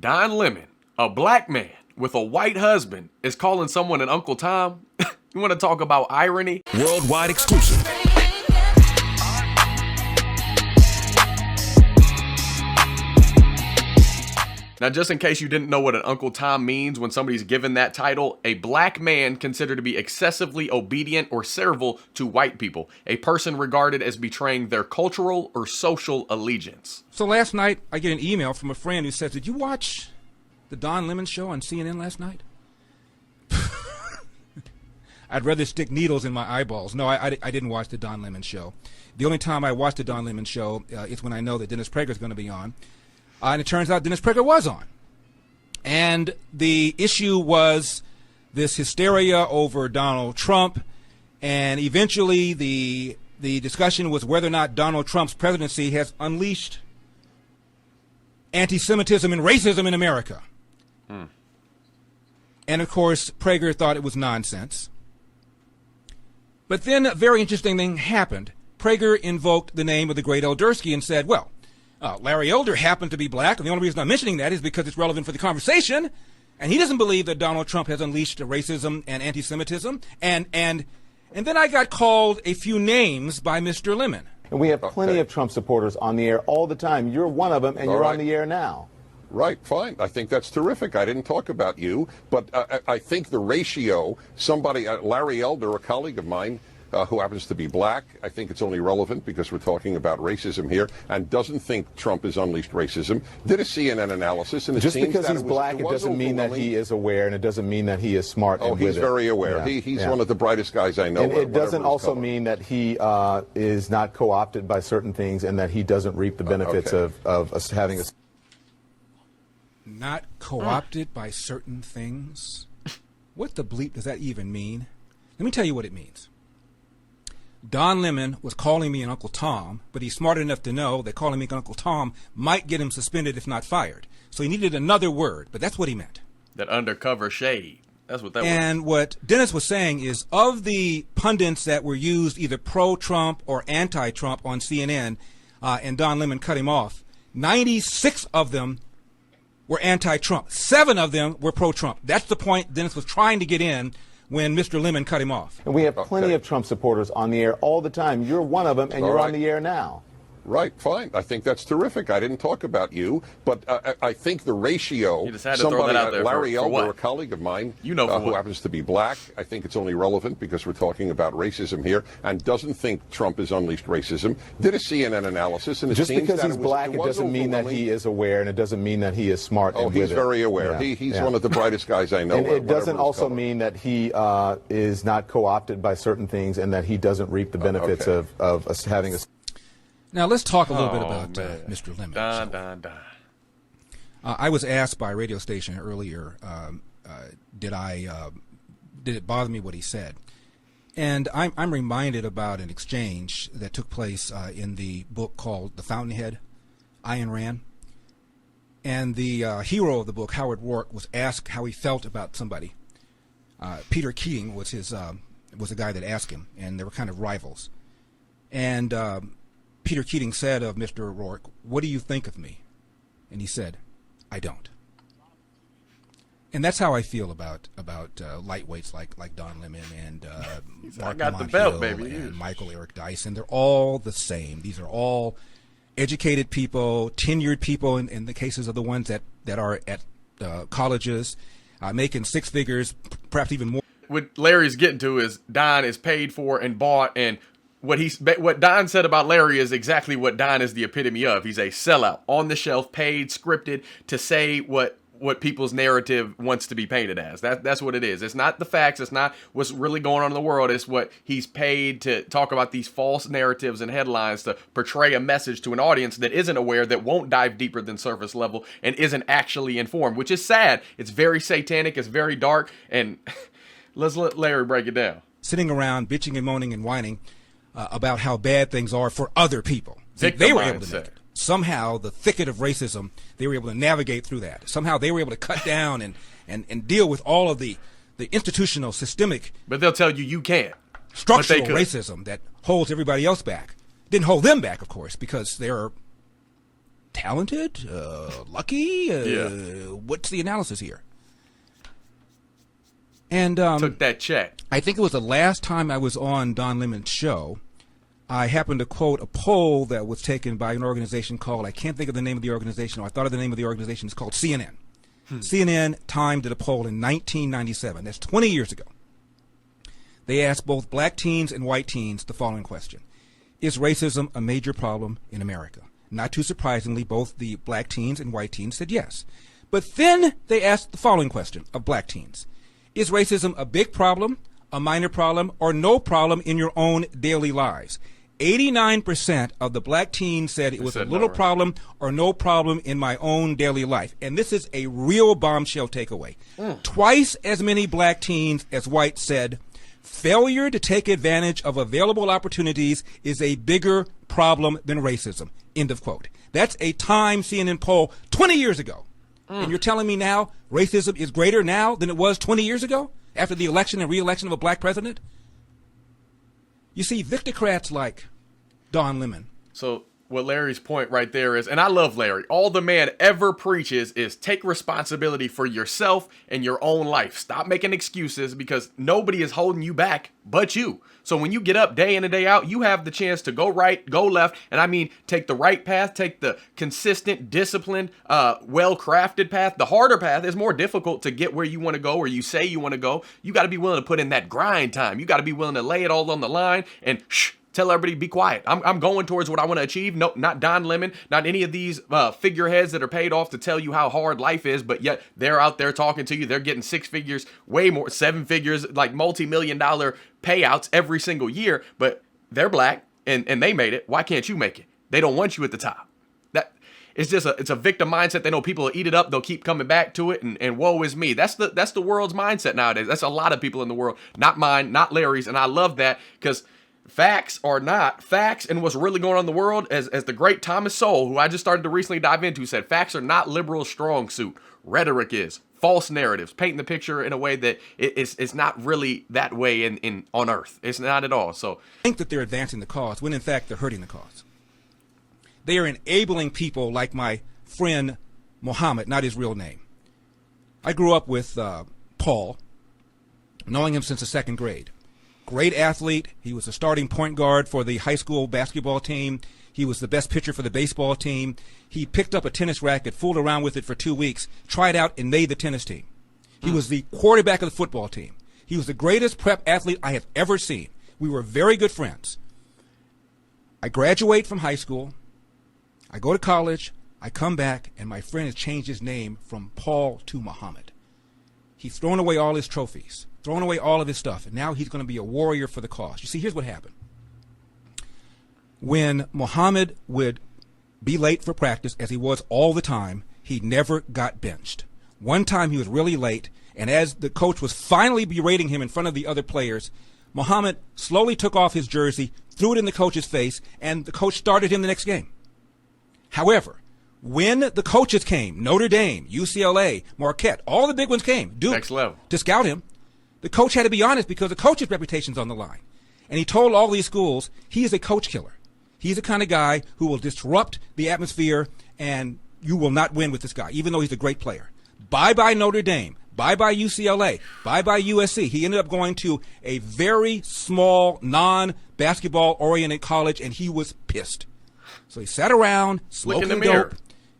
Don Lemon, a black man with a white husband, is calling someone an Uncle Tom? You want to talk about irony? Worldwide exclusive. Now, just in case you didn't know what an Uncle Tom means when somebody's given that title, a black man considered to be excessively obedient or servile to white people, a person regarded as betraying their cultural or social allegiance. So last night, I get an email from a friend who says, "Did you watch the Don Lemon show on CNN last night?" I'd rather stick needles in my eyeballs. No, I didn't watch the Don Lemon show. The only time I watch the Don Lemon show is when I know that Dennis Prager is going to be on. And it turns out Dennis Prager was on. And the issue was this hysteria over Donald Trump. And eventually the discussion was whether or not Donald Trump's presidency has unleashed anti-Semitism and racism in America. And, of course, Prager thought it was nonsense. But then a very interesting thing happened. Prager invoked the name of the great Eldersky and said, well, Larry Elder happened to be black, and the only reason I'm mentioning that is because it's relevant for the conversation, and he doesn't believe that Donald Trump has unleashed racism and anti-Semitism, and then I got called a few names by Mr. Lemon. And we have plenty of Trump supporters on the air all the time. You're one of them, and you're on the air now. Right, fine. I think that's terrific. I didn't talk about you, but I think the ratio, Larry Elder, a colleague of mine, who happens to be black, I think it's only relevant because we're talking about racism here, and doesn't think Trump has unleashed racism, did a CNN analysis, and it just seems because that he's black, it doesn't mean that he is aware, and it doesn't mean that he is smart. Oh, he's very aware. Yeah. He's one of the brightest guys I know. And it doesn't also mean that he is not co-opted by certain things, and that he doesn't reap the benefits of us having a... Not co-opted by certain things? What the bleep does that even mean? Let me tell you what it means. Don Lemon was calling me an Uncle Tom, but he's smart enough to know that calling me an Uncle Tom might get him suspended if not fired. So he needed another word, but that's what he meant. That undercover shade. That's what that was. And what Dennis was saying is, of the pundits that were used either pro-Trump or anti-Trump on CNN, and Don Lemon cut him off, 96 of them were anti-Trump. 7 of them were pro-Trump. That's the point Dennis was trying to get in when Mr. Lemon cut him off. And we have plenty of Trump supporters on the air all the time. You're one of them, and you're on the air now. Right, fine. I think that's terrific. I didn't talk about you, but I think the ratio, you just had to throw that out there Larry for Elder, what? a colleague of mine, who happens to be black, I think it's only relevant because we're talking about racism here, and doesn't think Trump has unleashed racism, did a CNN analysis, and it just seems because that he's black, it doesn't mean that he is aware, and it doesn't mean that he is smart. Oh, he's very aware. Yeah. He's one of the brightest guys I know. And it doesn't also mean that he is not co-opted by certain things, and that he doesn't reap the benefits of us having a... Now, let's talk a little bit about Mr. Lemon. I was asked by a radio station earlier, did it bother me what he said? And I'm reminded about an exchange that took place in the book called The Fountainhead, Ayn Rand. And the hero of the book, Howard Rourke, was asked how he felt about somebody. Peter Keating was the guy that asked him, and they were kind of rivals. And Peter Keating said of Mr. Rourke, "What do you think of me?" And he said, "I don't." And that's how I feel about lightweights like Don Lemon and Mark Montiel and Michael Eric Dyson. They're all the same. These are all educated people, tenured people in the cases of the ones that are at colleges, making 6 figures, perhaps even more. What Larry's getting to is Don is paid for and bought, and what Don said about Larry is exactly what Don is the epitome of. He's a sellout, on the shelf, paid, scripted to say what people's narrative wants to be painted as. That's what it is. It's not the facts. It's not what's really going on in the world. It's what he's paid to talk about, these false narratives and headlines to portray a message to an audience that isn't aware, that won't dive deeper than surface level, and isn't actually informed, which is sad. It's very satanic. It's very dark. And let's let Larry break it down. Sitting around bitching and moaning and whining about how bad things are for other people. They were able to make it. Somehow the thicket of racism, they were able to navigate through that. Somehow they were able to cut down and deal with all of the institutional, systemic... But they'll tell you can't. Structural racism that holds everybody else back. Didn't hold them back, of course, because they're talented, lucky. What's the analysis here? And took that check. I think it was the last time I was on Don Lemon's show. I happened to quote a poll that was taken by an organization called, I can't think of the name of the organization, or I thought of the name of the organization. It's called CNN. CNN Time did a poll in 1997. That's 20 years ago. They asked both black teens and white teens the following question. Is racism a major problem in America? Not too surprisingly, both the black teens and white teens said yes. But then they asked the following question of black teens. Is racism a big problem, a minor problem, or no problem in your own daily lives? 89% of the black teens said it was a little problem or no problem in my own daily life. And this is a real bombshell takeaway. Twice as many black teens as white said failure to take advantage of available opportunities is a bigger problem than racism. End of quote. That's a Time CNN poll 20 years ago. And you're telling me now racism is greater now than it was 20 years ago after the election and re-election of a black president? You see, victocrats like Don Lemon. So what Larry's point right there is, and I love Larry, all the man ever preaches is take responsibility for yourself and your own life. Stop making excuses because nobody is holding you back but you. So when you get up day in and day out, you have the chance to go right, go left, and I mean take the right path, take the consistent, disciplined, well-crafted path. The harder path is more difficult to get where you want to go or you say you want to go. You got to be willing to put in that grind time. You got to be willing to lay it all on the line and tell everybody, be quiet. I'm going towards what I want to achieve. No, not Don Lemon, not any of these figureheads that are paid off to tell you how hard life is, but yet they're out there talking to you. They're getting 6 figures, way more, 7 figures, like multi-million-dollar payouts every single year, but they're black and they made it. Why can't you make it? They don't want you at the top. It's just it's a victim mindset. They know people will eat it up. They'll keep coming back to it. And woe is me. That's the world's mindset nowadays. That's a lot of people in the world, not mine, not Larry's. And I love that because facts are not facts, and what's really going on in the world, as the great Thomas Sowell, who I just started to recently dive into, said, facts are not liberal strong suit. Rhetoric is. False narratives, painting the picture in a way that it's not really that way on Earth. It's not at all. So I think that they're advancing the cause when in fact they're hurting the cause. They are enabling people like my friend Muhammad, not his real name. I grew up with Paul, knowing him since the 2nd grade. Great athlete. He was a starting point guard for the high school basketball team. He was the best pitcher for the baseball team. He picked up a tennis racket, fooled around with it for 2 weeks, tried out, and made the tennis team. He was the quarterback of the football team. He was the greatest prep athlete I have ever seen. We were very good friends. I graduate from high school. I go to college. I come back, and my friend has changed his name from Paul to Muhammad. He's thrown away all his trophies, throwing away all of his stuff, and now he's going to be a warrior for the cause. You see, here's what happened. When Muhammad would be late for practice, as he was all the time, he never got benched. One time he was really late, and as the coach was finally berating him in front of the other players, Muhammad slowly took off his jersey, threw it in the coach's face, and the coach started him the next game. However, when the coaches came, Notre Dame, UCLA, Marquette, all the big ones came, Duke, next level, to scout him, the coach had to be honest because the coach's reputation's on the line. And he told all these schools he is a coach killer. He's the kind of guy who will disrupt the atmosphere, and you will not win with this guy, even though he's a great player. Bye-bye Notre Dame. Bye-bye UCLA. Bye-bye USC. He ended up going to a very small, non-basketball-oriented college, and he was pissed. So he sat around, smoking dope,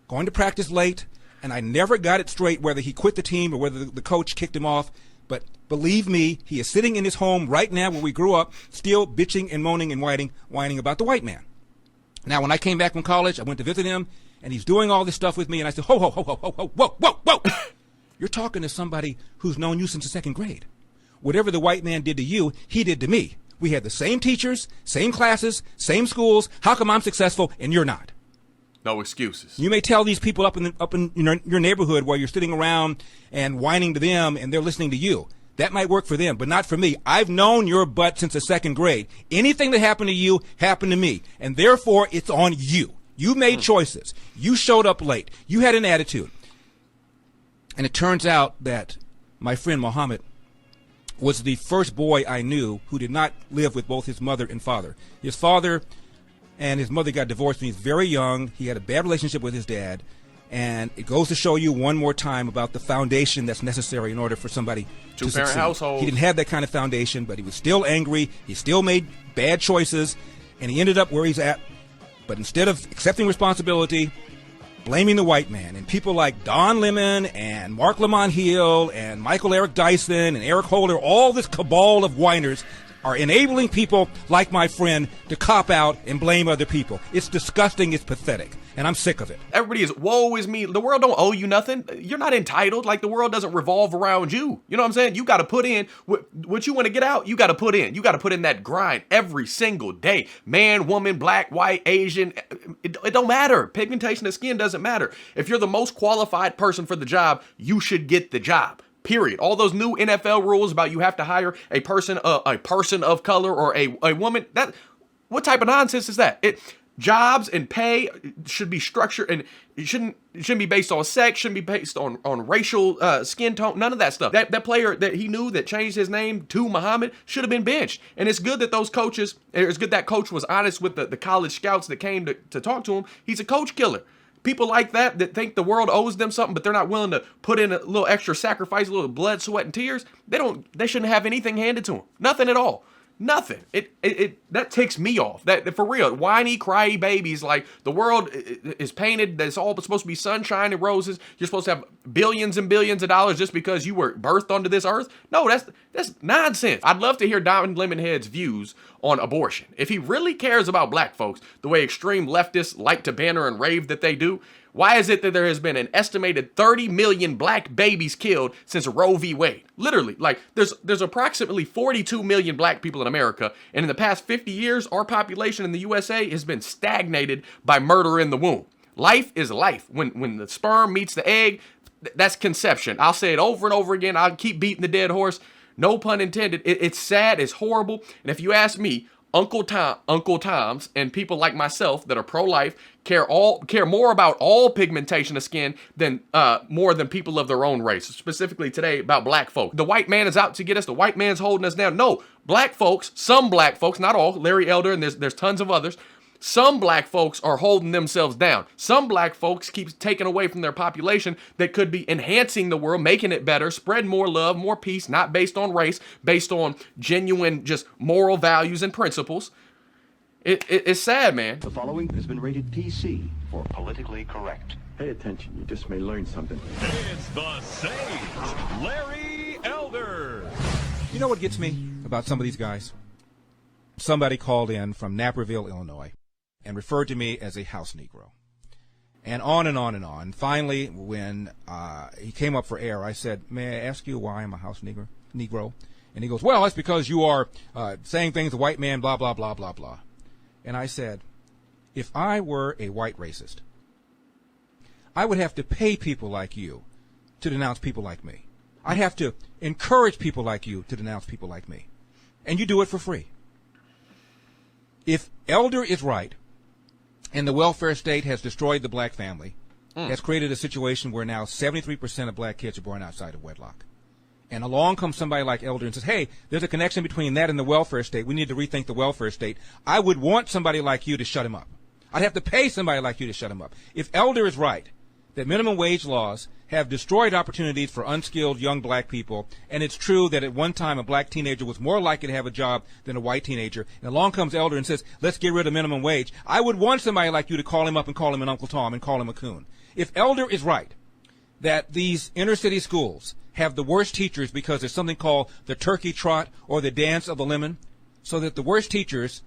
going to practice late, and I never got it straight whether he quit the team or whether the coach kicked him off. But believe me, he is sitting in his home right now where we grew up, still bitching and moaning and whining about the white man. Now, when I came back from college, I went to visit him, and he's doing all this stuff with me, and I said, ho, ho, ho, ho, ho, ho, whoa, whoa, whoa. You're talking to somebody who's known you since the 2nd grade. Whatever the white man did to you, he did to me. We had the same teachers, same classes, same schools. How come I'm successful and you're not? No excuses. You may tell these people up in your neighborhood while you're sitting around and whining to them and they're listening to you. That might work for them, but not for me. I've known your butt since the 2nd grade. Anything that happened to you happened to me, and therefore it's on you. You made choices. You showed up late. You had an attitude. And it turns out that my friend Muhammad was the first boy I knew who did not live with both his mother and father. His father and his mother got divorced when he was very young. He had a bad relationship with his dad. And it goes to show you one more time about the foundation that's necessary in order for somebody to succeed. Two-parent household. He didn't have that kind of foundation, but he was still angry. He still made bad choices, and he ended up where he's at. But instead of accepting responsibility, blaming the white man, and people like Don Lemon and Mark Lamont Hill and Michael Eric Dyson and Eric Holder, all this cabal of whiners are enabling people like my friend to cop out and blame other people. It's disgusting. It's pathetic. And I'm sick of it. Everybody is, woe is me. The world don't owe you nothing. You're not entitled. Like, the world doesn't revolve around you. You know what I'm saying? You got to put in what you want to get out. You got to put in. You got to put in that grind every single day. Man, woman, black, white, Asian. It don't matter. Pigmentation of skin doesn't matter. If you're the most qualified person for the job, you should get the job. Period. All those new NFL rules about you have to hire a person of color or a woman. That, what type of nonsense is that? Jobs and pay should be structured, and it shouldn't be based on sex, shouldn't be based on racial skin tone, none of that stuff. That player that he knew that changed his name to Muhammad should have been benched. And it's good that those coaches, it's good that coach was honest with the college scouts that came to talk to him. He's a coach killer. People like that think the world owes them something, but they're not willing to put in a little extra sacrifice, a little blood, sweat, and tears. They shouldn't have anything handed to them. Nothing at all. Nothing. That ticks me off. That, for real, whiny, cryy babies. Like, the world is painted that it's all supposed to be sunshine and roses. You're supposed to have billions and billions of dollars just because you were birthed onto this earth. No, that's nonsense. I'd love to hear Don Lemonhead's views on abortion. If he really cares about black folks the way extreme leftists like to banner and rave that they do, why is it that there has been an estimated 30 million black babies killed since Roe v. Wade? Literally, like, there's approximately 42 million black people in America, and in the past 50 years, our population in the USA has been stagnated by murder in the womb. Life is life. When the sperm meets the egg, that's conception. I'll say it over and over again. I'll keep beating the dead horse. No pun intended. It's sad. It's horrible. And if you ask me, Uncle Toms, and people like myself that are pro-life care more about all pigmentation of skin than more than people of their own race. Specifically today about black folk. The white man is out to get us. The white man's holding us down. No, black folks, some black folks, not all. Larry Elder, and there's tons of others. Some black folks are holding themselves down. Some black folks keep taking away from their population that could be enhancing the world, making it better, spreading more love, more peace, not based on race, based on genuine just moral values and principles. It's sad, man. The following has been rated PC for politically correct. Pay attention, you just may learn something. It's the Sage, Larry Elder. You know what gets me about some of these guys? Somebody called in from Naperville, Illinois, and referred to me as a house Negro. And on and on and on. Finally, when he came up for air, I said, may I ask you why I'm a house Negro? And he goes, well, that's because you are saying things, the white man, blah, blah, blah, blah, blah. And I said, if I were a white racist, I would have to pay people like you to denounce people like me. I'd have to encourage people like you to denounce people like me. And you do it for free. If Elder is right, and the welfare state has destroyed the black family, has created a situation where now 73% of black kids are born outside of wedlock. And along comes somebody like Elder and says, hey, there's a connection between that and the welfare state. We need to rethink the welfare state. I would want somebody like you to shut him up. I'd have to pay somebody like you to shut him up. If Elder is right, that minimum wage laws have destroyed opportunities for unskilled young black people, and it's true that at one time a black teenager was more likely to have a job than a white teenager, and along comes Elder and says, let's get rid of minimum wage, I would want somebody like you to call him up and call him an Uncle Tom and call him a coon. If Elder is right, that these inner city schools have the worst teachers because there's something called the turkey trot or the dance of the lemon, so that the worst teachers,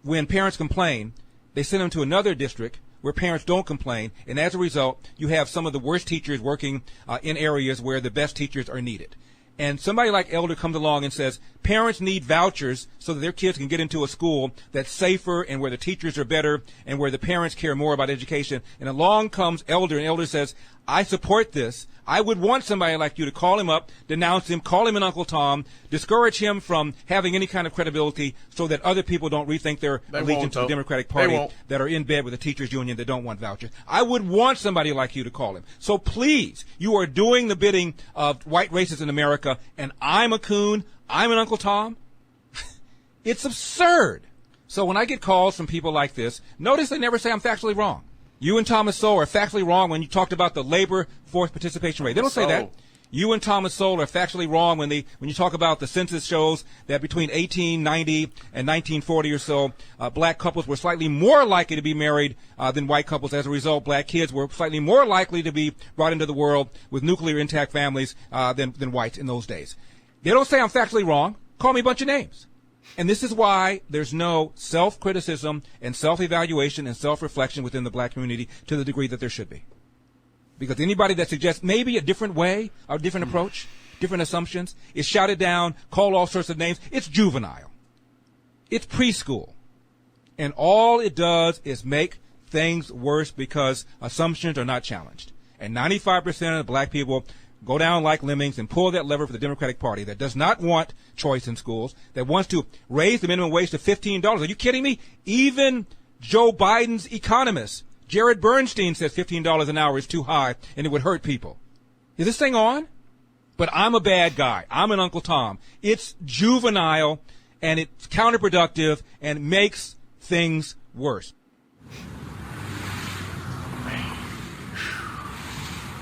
when parents complain, they send them to another district where parents don't complain, and as a result, you have some of the worst teachers working in areas where the best teachers are needed. And somebody like Elder comes along and says, parents need vouchers so that their kids can get into a school that's safer and where the teachers are better and where the parents care more about education. And along comes Elder, and Elder says, I support this. I would want somebody like you to call him up, denounce him, call him an Uncle Tom, discourage him from having any kind of credibility so that other people don't rethink their allegiance to the Democratic Party that are in bed with the teachers union that don't want vouchers. I would want somebody like you to call him. So please, you are doing the bidding of white racists in America, and I'm a coon, I'm an Uncle Tom. It's absurd. So when I get calls from people like this, notice they never say I'm factually wrong. You and Thomas Sowell are factually wrong when you talked about the labor force participation rate. They don't say that. You and Thomas Sowell are factually wrong when you talk about the census shows that between 1890 and 1940 or so, black couples were slightly more likely to be married than white couples. As a result, black kids were slightly more likely to be brought into the world with nuclear intact families than whites in those days. They don't say I'm factually wrong. Call me a bunch of names. And this is why there's no self-criticism and self-evaluation and self-reflection within the black community to the degree that there should be. Because anybody that suggests maybe a different way, or a different approach, different assumptions, is shouted down, called all sorts of names. It's juvenile. It's preschool. And all it does is make things worse because assumptions are not challenged. And 95% of black people go down like lemmings and pull that lever for the Democratic Party that does not want choice in schools, that wants to raise the minimum wage to $15. Are you kidding me? Even Joe Biden's economist, Jared Bernstein, says $15 an hour is too high and it would hurt people. Is this thing on? But I'm a bad guy. I'm an Uncle Tom. It's juvenile and it's counterproductive and makes things worse.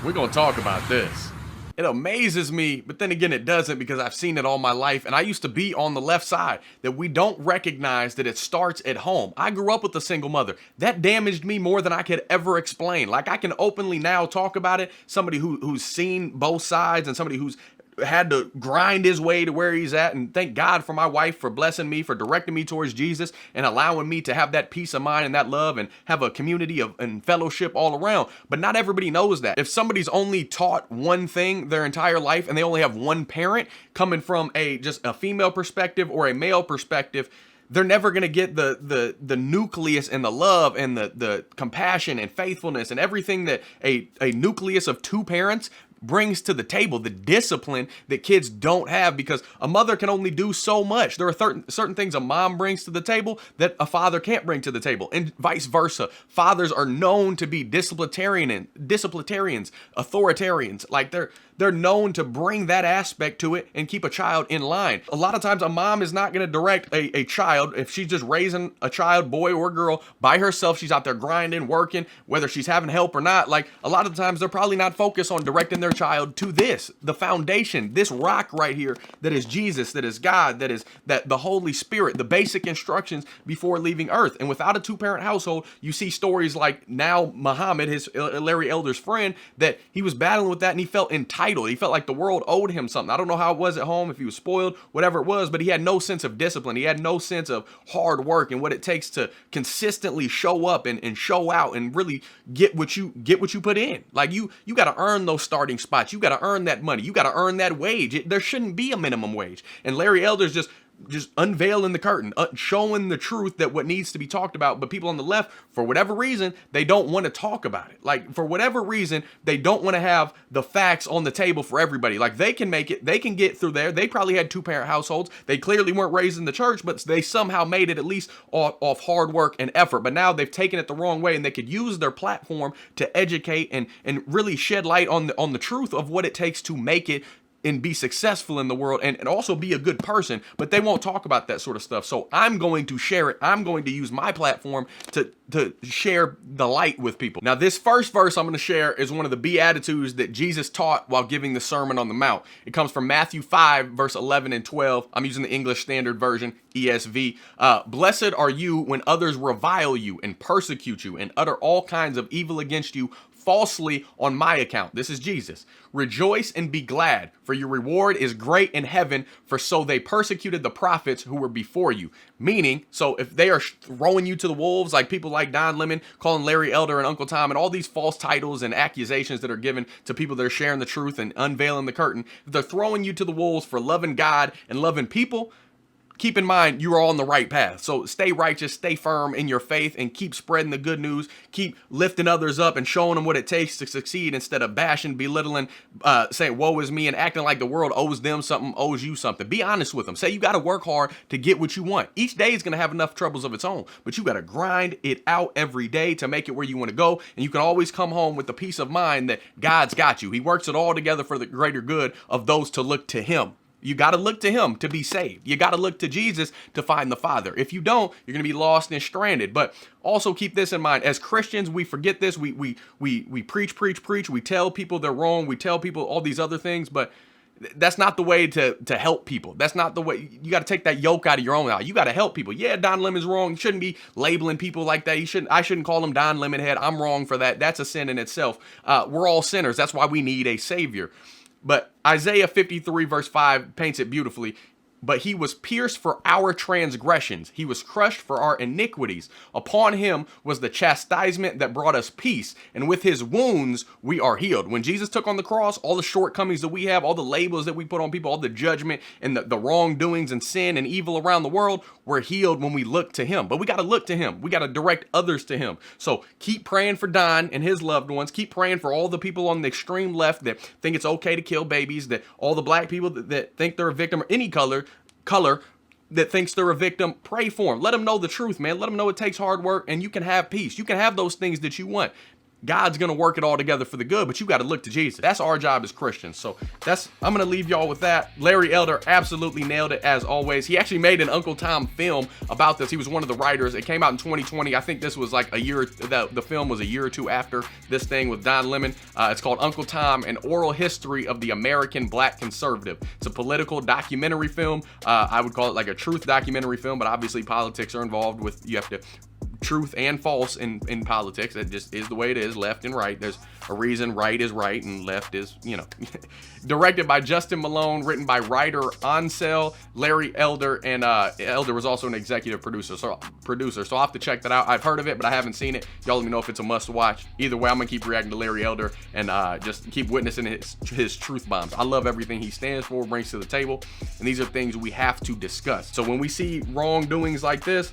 We're going to talk about this. It amazes me, but then again, it doesn't, because I've seen it all my life. And I used to be on the left side, that we don't recognize that it starts at home. I grew up with a single mother. That damaged me more than I could ever explain. Like, I can openly now talk about it. Somebody who's seen both sides, and somebody who's had to grind his way to where he's at, and thank God for my wife for blessing me, for directing me towards Jesus and allowing me to have that peace of mind and that love and have a community of and fellowship all around. But not everybody knows that. If somebody's only taught one thing their entire life and they only have one parent coming from just a female perspective or a male perspective, they're never going to get the nucleus and the love and the compassion and faithfulness and everything that a nucleus of two parents brings to the table, the discipline that kids don't have, because a mother can only do so much. There are certain things a mom brings to the table that a father can't bring to the table, and vice versa. Fathers are known to be disciplinarians, authoritarians. Like they're known to bring that aspect to it and keep a child in line. A lot of times a mom is not going to direct a child if she's just raising a child, boy or girl, by herself. She's out there grinding, working, whether she's having help or not. Like, a lot of times they're probably not focused on directing their child to the foundation, this rock right here that is Jesus, that is God, that the Holy Spirit, the basic instructions before leaving earth. And without a two-parent household, you see stories like now Muhammad, his Larry Elder's friend, that he was battling with that and he felt entitled. He felt like the world owed him something. I don't know how it was at home, if he was spoiled, whatever it was, but he had no sense of discipline. He had no sense of hard work and what it takes to consistently show up and show out and really get what you put in. Like, you got to earn those starting spots. You got to earn that money. You got to earn that wage. There shouldn't be a minimum wage. And Larry Elder's just unveiling the curtain, showing the truth that what needs to be talked about. But people on the left, for whatever reason, they don't want to talk about it. Like, for whatever reason, they don't want to have the facts on the table for everybody. Like, they can make it, they can get through there. They probably had two-parent households. They clearly weren't raised in the church, but they somehow made it at least off hard work and effort. But now they've taken it the wrong way, and they could use their platform to educate and really shed light on the truth of what it takes to make it and be successful in the world and also be a good person. But they won't talk about that sort of stuff. So I'm going to share it. I'm going to use my platform to share the light with people. Now, this first verse I'm going to share is one of the Beatitudes that Jesus taught while giving the Sermon on the Mount. It comes from Matthew 5, verse 11 and 12. I'm using the English Standard Version, ESV. Blessed are you when others revile you and persecute you and utter all kinds of evil against you falsely on my account. This is Jesus. Rejoice and be glad, for your reward is great in heaven, for so they persecuted the prophets who were before you. Meaning, so if they are throwing you to the wolves, like people like Don Lemon calling Larry Elder and Uncle Tom and all these false titles and accusations that are given to people that are sharing the truth and unveiling the curtain, if they're throwing you to the wolves for loving God and loving people, keep in mind, you are on the right path. So stay righteous, stay firm in your faith, and keep spreading the good news. Keep lifting others up and showing them what it takes to succeed instead of bashing, belittling, saying, woe is me, and acting like the world owes them something, owes you something. Be honest with them. Say you got to work hard to get what you want. Each day is going to have enough troubles of its own, but you got to grind it out every day to make it where you want to go. And you can always come home with the peace of mind that God's got you. He works it all together for the greater good of those to look to him. You got to look to him to be saved. You got to look to Jesus to find the Father. If you don't, you're going to be lost and stranded. But also keep this in mind. As Christians, we forget this. We preach. We tell people they're wrong. We tell people all these other things, but that's not the way to help people. That's not the way. You got to take that yoke out of your own eye. You got to help people. Yeah, Don Lemon's wrong. You shouldn't be labeling people like that. I shouldn't call him Don Lemonhead. I'm wrong for that. That's a sin in itself. We're all sinners. That's why we need a savior. But Isaiah 53 verse 5 paints it beautifully. But he was pierced for our transgressions. He was crushed for our iniquities. Upon him was the chastisement that brought us peace. And with his wounds, we are healed. When Jesus took on the cross, all the shortcomings that we have, all the labels that we put on people, all the judgment and the wrongdoings and sin and evil around the world, we're healed when we look to him. But we got to look to him. We got to direct others to him. So keep praying for Don and his loved ones. Keep praying for all the people on the extreme left that think it's okay to kill babies, that all the black people that think they're a victim of any color that thinks they're a victim. Pray for them. Let them know the truth, man. Let them know it takes hard work and you can have peace. You can have those things that you want. God's going to work it all together for the good, but you got to look to Jesus. That's our job as Christians. So I'm going to leave y'all with that. Larry Elder absolutely nailed it as always. He actually made an Uncle Tom film about this. He was one of the writers. It came out in 2020. I think this was like the film was a year or two after this thing with Don Lemon. It's called Uncle Tom, an oral history of the American black conservative. It's a political documentary film. I would call it like a truth documentary film, but obviously politics are involved with, you have to truth and false in politics. That just is the way it is, left and right. There's a reason right is right and left is, Directed by Justin Malone, written by writer Ansel, Larry Elder, and Elder was also an executive producer. So I'll have to check that out. I've heard of it, but I haven't seen it. Y'all let me know if it's a must watch. Either way, I'm gonna keep reacting to Larry Elder and just keep witnessing his truth bombs. I love everything he stands for, brings to the table, and these are things we have to discuss. So when we see wrongdoings like this,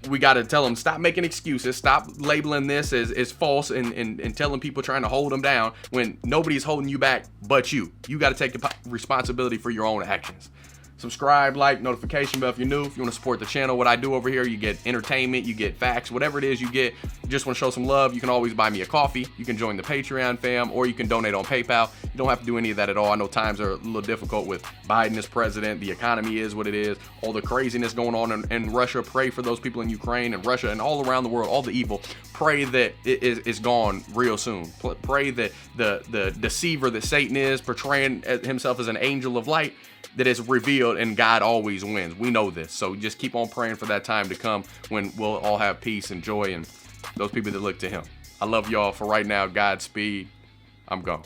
we got to tell them, stop making excuses, stop labeling this as false and telling people, trying to hold them down when nobody's holding you back but you. You got to take the responsibility for your own actions. Subscribe, like, notification bell if you're new. If you want to support the channel, what I do over here, you get entertainment, you get facts, whatever it is you get. You just want to show some love, you can always buy me a coffee. You can join the Patreon fam, or you can donate on PayPal. You don't have to do any of that at all. I know times are a little difficult with Biden as president. The economy is what it is. All the craziness going on in Russia. Pray for those people in Ukraine and Russia and all around the world, all the evil. Pray that it is gone real soon. Pray that the deceiver that Satan is, portraying himself as an angel of light, that is revealed and God always wins. We know this. So just keep on praying for that time to come when we'll all have peace and joy and those people that look to him. I love y'all. For right now, Godspeed. I'm gone.